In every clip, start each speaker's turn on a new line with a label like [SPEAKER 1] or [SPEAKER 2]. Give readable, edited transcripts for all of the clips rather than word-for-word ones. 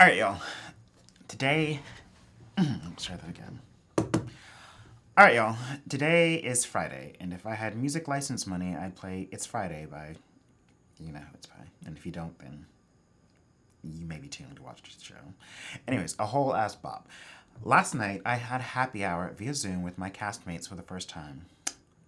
[SPEAKER 1] Alright, y'all. Today... Let's try that again. Alright, y'all. Today is Friday, and if I had music license money, I'd play It's Friday by... You know who it's by. And if you don't, then you may be tuned to watch the show. Anyways, a whole ass bop. Last night, I had happy hour via Zoom with my castmates for the first time.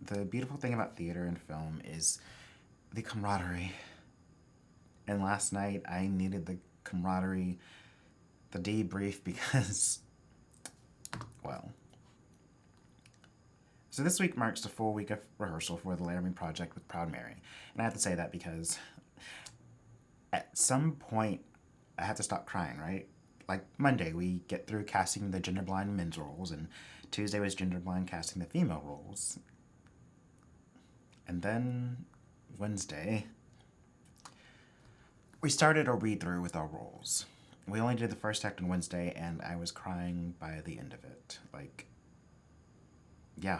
[SPEAKER 1] The beautiful thing about theater and film is the camaraderie. And last night, I needed the camaraderie, the debrief, because, well. So this week marks the full week of rehearsal for the Thelaramieproject with Proud Mary. And I have to say that because at some point, I had to stop crying, right? Like Monday, we get through casting the gender-blind men's roles, and Tuesday was gender-blind casting the female roles. And then Wednesday, we started a read-through with our roles. We only did the first act on Wednesday, and I was crying by the end of it. Like, yeah.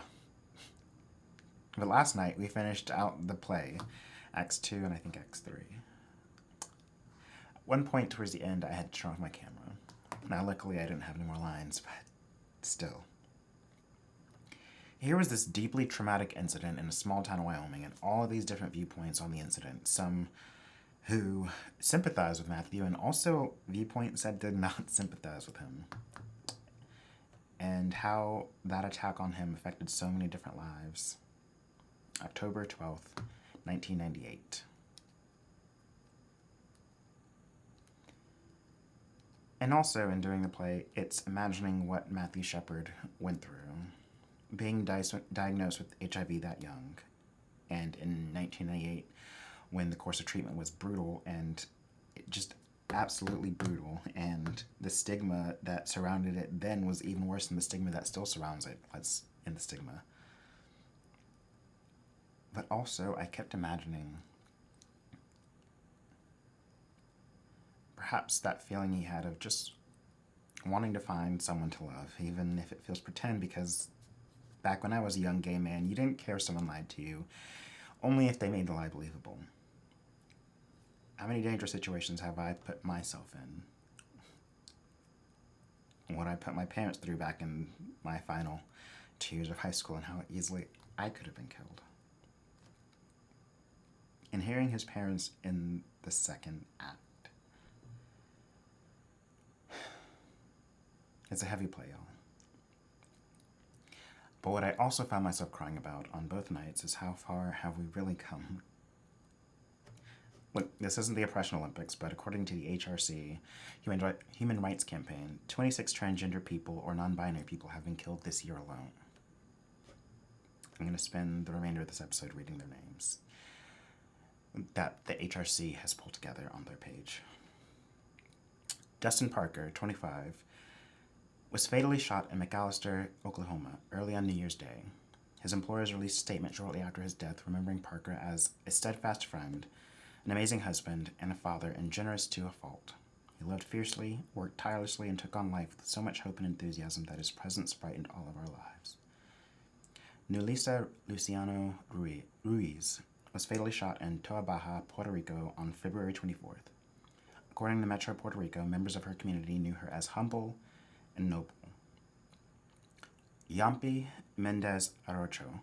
[SPEAKER 1] But last night, we finished out the play, Acts 2 and I think Acts 3. At one point towards the end, I had to turn off my camera. Now, luckily, I didn't have any more lines, but still. Here was this deeply traumatic incident in a small town in Wyoming, and all of these different viewpoints on the incident. Some who sympathized with Matthew, and also viewpoints that did not sympathize with him. And how that attack on him affected so many different lives. October 12th, 1998. And also, in doing the play, it's imagining what Matthew Shepard went through. Being diagnosed with HIV that young, and in 1998, when the course of treatment was brutal and just absolutely brutal, and the stigma that surrounded it then was even worse than the stigma that still surrounds it. What's in the stigma? But also, I kept imagining perhaps that feeling he had of just wanting to find someone to love, even if it feels pretend, because back when I was a young gay man, you didn't care if someone lied to you, only if they made the lie believable. How many dangerous situations have I put myself in? What I put my parents through back in my final 2 years of high school, and how easily I could have been killed. And hearing his parents in the second act. It's a heavy play, y'all. But what I also found myself crying about on both nights is how far have we really come? Look, this isn't the Oppression Olympics, but according to the HRC, Human Rights Campaign, 26 transgender people or non-binary people have been killed this year alone. I'm going to spend the remainder of this episode reading their names that the HRC has pulled together on their page. Dustin Parker, 25, was fatally shot in McAlester, Oklahoma, early on New Year's Day. His employers released a statement shortly after his death, remembering Parker as a steadfast friend, an amazing husband, and a father, and generous to a fault. He loved fiercely, worked tirelessly, and took on life with so much hope and enthusiasm that his presence brightened all of our lives. Nulisa Luciano Ruiz was fatally shot in Toa Baja, Puerto Rico on February 24th. According to Metro Puerto Rico, members of her community knew her as humble and noble. Yampi Mendez Arocho,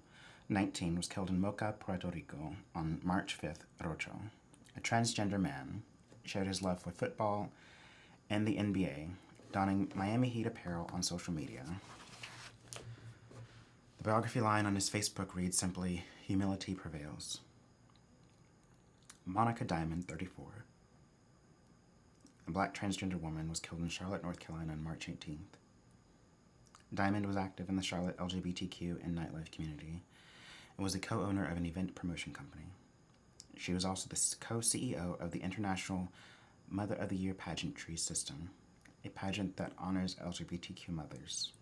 [SPEAKER 1] 19, was killed in Moca, Puerto Rico on March 5th. Arocho, a transgender man, shared his love for football and the NBA, donning Miami Heat apparel on social media. The biography line on his Facebook reads simply, "Humility prevails." Monica Diamond, 34, a black transgender woman, was killed in Charlotte, North Carolina on March 18th. Diamond was active in the Charlotte LGBTQ and nightlife community and was the co-owner of an event promotion company. She was also the co-CEO of the International Mother of the Year Pageantry System, a pageant that honors LGBTQ mothers.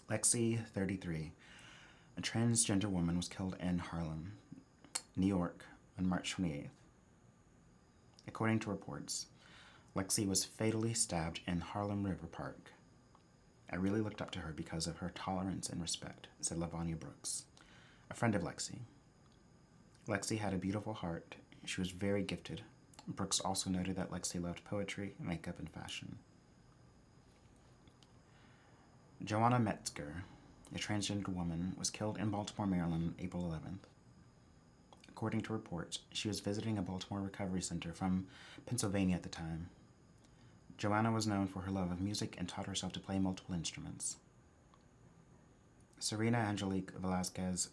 [SPEAKER 1] Lexi, 33, a transgender woman, was killed in Harlem, New York, on March 28th. According to reports, Lexi was fatally stabbed in Harlem River Park. I really looked up to her because of her tolerance and respect, said Lavonia Brooks, a friend of Lexi. Lexi had a beautiful heart. She was very gifted, Brooks also noted that Lexi loved poetry, makeup, and fashion. Joanna Metzger, a transgender woman, was killed in Baltimore, Maryland on April 11th. According to reports, she was visiting a Baltimore recovery center from Pennsylvania at the time. Joanna was known for her love of music and taught herself to play multiple instruments. Serena Angelique Velasquez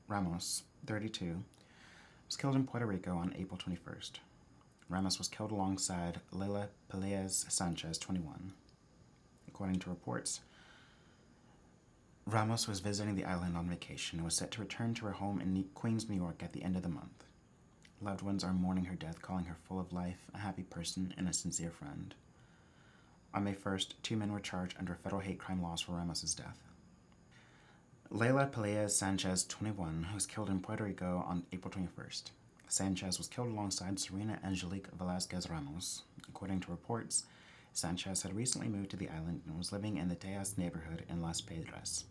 [SPEAKER 1] Ramos, 32, was killed in Puerto Rico on April 21st. Ramos was killed alongside Leila Peleas Sanchez, 21. According to reports, Ramos was visiting the island on vacation and was set to return to her home in Queens, New York at the end of the month. Loved ones are mourning her death, calling her full of life, a happy person, and a sincere friend. On May 1st, 2 men were charged under federal hate crime laws for Ramos' death. Leila Peleas Sanchez, 21, was killed in Puerto Rico on April 21st. Sanchez was killed alongside Serena Angelique Velasquez Ramos. According to reports, Sanchez had recently moved to the island and was living in the Tejas neighborhood in Las Pedras.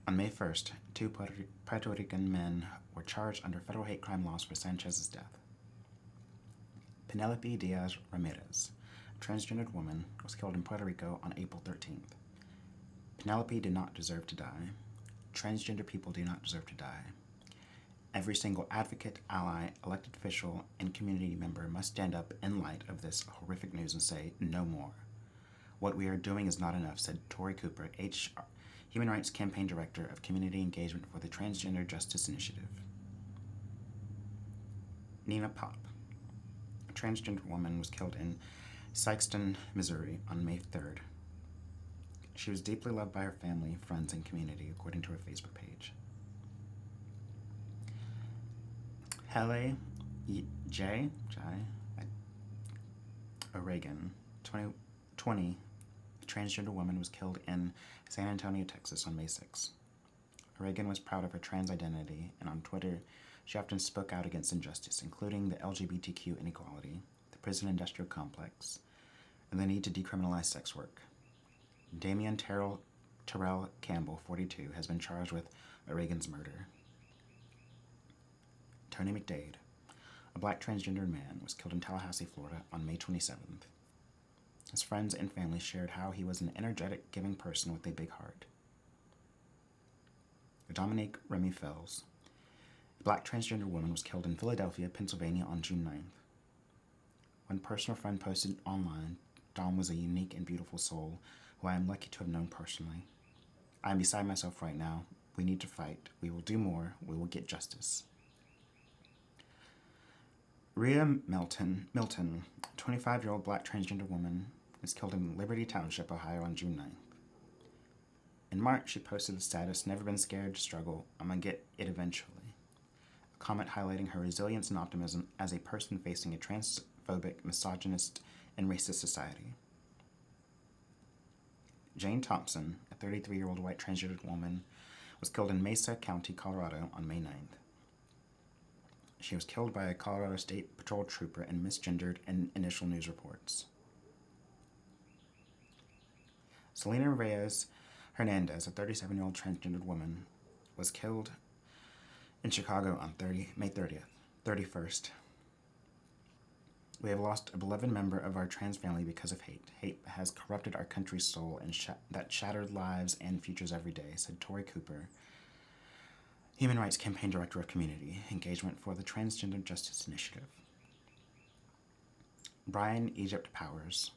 [SPEAKER 1] On May 1st, 2 Puerto Rican men were charged under federal hate crime laws for Sanchez's death. Penelope Diaz Ramirez, a transgendered woman, was killed in Puerto Rico on April 13th. Penelope did not deserve to die. Transgender people do not deserve to die. Every single advocate, ally, elected official, and community member must stand up in light of this horrific news and say, no more. What we are doing is not enough, said Tori Cooper, Human Rights Campaign Director of Community Engagement for the Transgender Justice Initiative. Nina Pop, a transgender woman, was killed in Sikeston, Missouri on May 3rd. She was deeply loved by her family, friends, and community, according to her Facebook page. Hele J. O'Regan, 20, a transgender woman, was killed in San Antonio, Texas on May 6. O'Regan was proud of her trans identity, and on Twitter, she often spoke out against injustice, including the LGBTQ inequality, the prison industrial complex, and the need to decriminalize sex work. Damian Terrell Campbell, 42, has been charged with O'Regan's murder. Tony McDade, a black transgender man, was killed in Tallahassee, Florida on May 27th. His friends and family shared how he was an energetic, giving person with a big heart. Dominique Remy Fells, a black transgender woman, was killed in Philadelphia, Pennsylvania on June 9th. One personal friend posted online, Dom was a unique and beautiful soul who I am lucky to have known personally. I am beside myself right now. We need to fight. We will do more. We will get justice. Rhea Milton, 25-year-old black transgender woman, was killed in Liberty Township, Ohio on June 9th. In March, she posted the status, "Never been scared to struggle. I'm gonna get it eventually." A comment highlighting her resilience and optimism as a person facing a transphobic, misogynist, and racist society. Jane Thompson, a 33-year-old white transgender woman, was killed in Mesa County, Colorado on May 9th. She was killed by a Colorado State Patrol trooper and misgendered in initial news reports. Selena Reyes Hernandez, a 37-year-old transgendered woman, was killed in Chicago on May 31st. We have lost a beloved member of our trans family because of hate. Hate has corrupted our country's soul and that shattered lives and futures every day, said Tori Cooper, Human Rights Campaign Director of Community Engagement for the Transgender Justice Initiative. Brian Egypt Powers,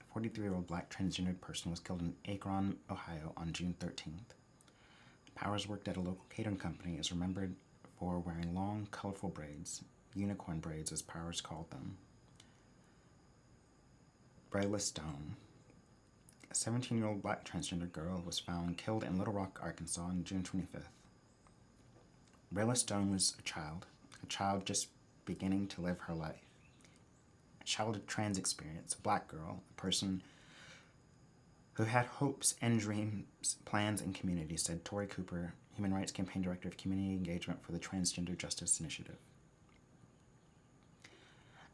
[SPEAKER 1] a 43-year-old black transgendered person, was killed in Akron, Ohio on June 13th. Powers worked at a local catering company and is remembered for wearing long, colorful braids, unicorn braids as Powers called them. Brayla Stone, a 17-year-old black transgender girl, was found killed in Little Rock, Arkansas on June 25th. Brayla Stone was a child just beginning to live her life. A childhood trans experience, a black girl, a person who had hopes and dreams, plans, and community, said Tori Cooper, Human Rights Campaign Director of Community Engagement for the Transgender Justice Initiative.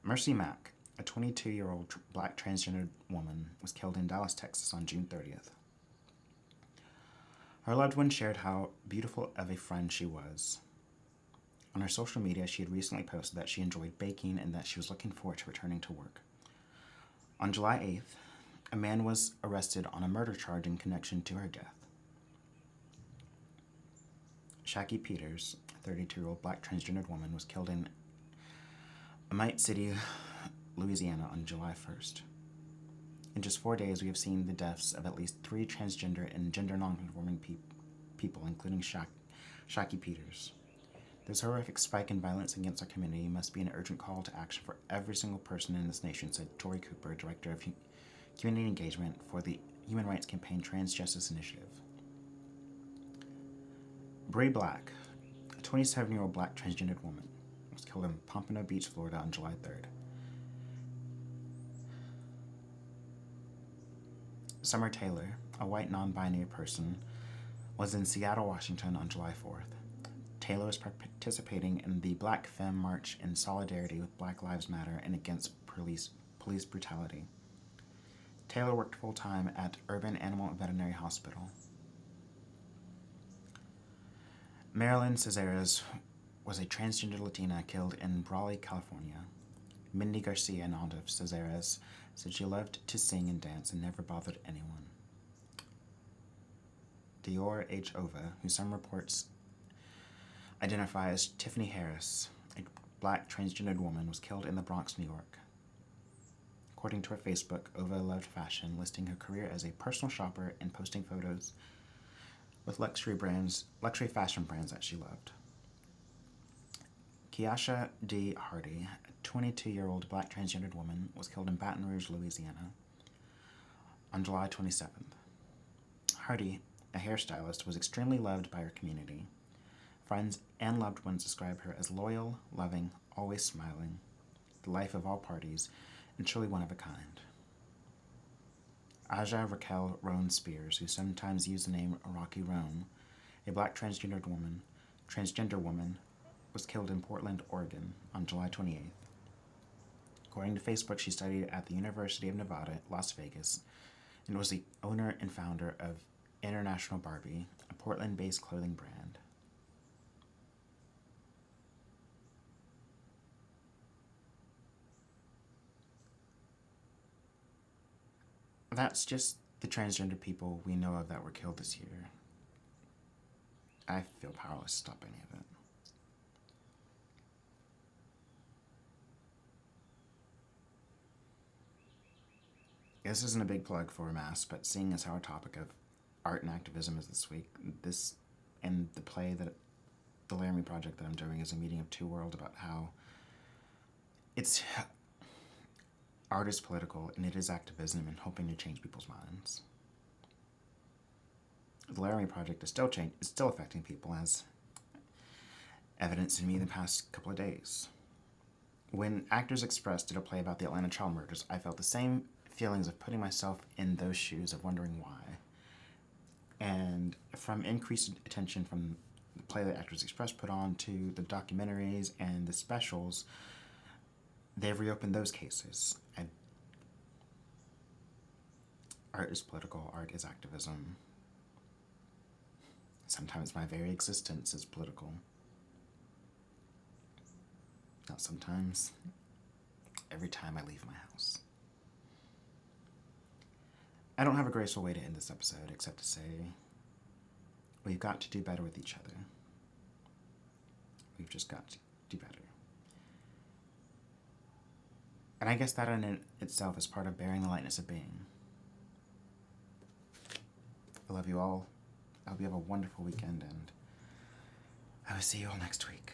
[SPEAKER 1] Mercy Mack, a 22-year-old black transgender woman, was killed in Dallas, Texas on June 30th. Her loved one shared how beautiful of a friend she was. On her social media, she had recently posted that she enjoyed baking and that she was looking forward to returning to work. On July 8th, a man was arrested on a murder charge in connection to her death. Shaki Peters, a 32-year-old black transgendered woman, was killed in Amite City, Louisiana on July 1st. In just 4 days, we have seen the deaths of at least 3 transgender and gender nonconforming people, including Shaki Peters. This horrific spike in violence against our community must be an urgent call to action for every single person in this nation, said Tori Cooper, Director of Community Engagement for the Human Rights Campaign Trans Justice Initiative. Bree Black, a 27-year-old black transgendered woman, was killed in Pompano Beach, Florida on July 3rd. Summer Taylor, a white non-binary person, was in Seattle, Washington on July 4th. Taylor was participating in the Black Femme March in solidarity with Black Lives Matter and against police brutality. Taylor worked full-time at Urban Animal and Veterinary Hospital. Marilyn Cesares was a transgender Latina killed in Brawley, California. Mindy Garcia, an aunt of Cesares, said she loved to sing and dance and never bothered anyone. Dior H. Ova, who some reports identify as Tiffany Harris, a black transgendered woman, was killed in the Bronx, New York. According to her Facebook, Ova loved fashion, listing her career as a personal shopper and posting photos with luxury fashion brands that she loved. Kiasha D. Hardy, a 22-year-old black transgendered woman, was killed in Baton Rouge, Louisiana on July 27th. Hardy, a hairstylist, was extremely loved by her community. Friends and loved ones describe her as loyal, loving, always smiling, the life of all parties, and truly one of a kind. Aja Raquel Roan Spears, who sometimes used the name Rocky Roan, a black transgender woman, was killed in Portland, Oregon on July 28th. According to Facebook, she studied at the University of Nevada, Las Vegas, and was the owner and founder of International Barbie, a Portland-based clothing brand. That's just the transgender people we know of that were killed this year. I feel powerless to stop any of it. This isn't a big plug for a mass, but seeing as how our topic of art and activism is this week, this and the play that the Laramie Project that I'm doing is a meeting of two worlds about how art is political and it is activism and hoping to change people's minds. The Laramie Project is still affecting people, as evidenced in me the past couple of days. When Actors Express did a play about the Atlanta child murders, I felt the same feelings of putting myself in those shoes, of wondering why. And from increased attention from the play that Actors Express put on to the documentaries and the specials, they've reopened those cases. And art is political, art is activism. Sometimes my very existence is political. Not sometimes, every time I leave my house. I don't have a graceful way to end this episode except to say we've got to do better with each other. We've just got to do better. And I guess that in itself is part of bearing the lightness of being. I love you all. I hope you have a wonderful weekend, and I will see you all next week.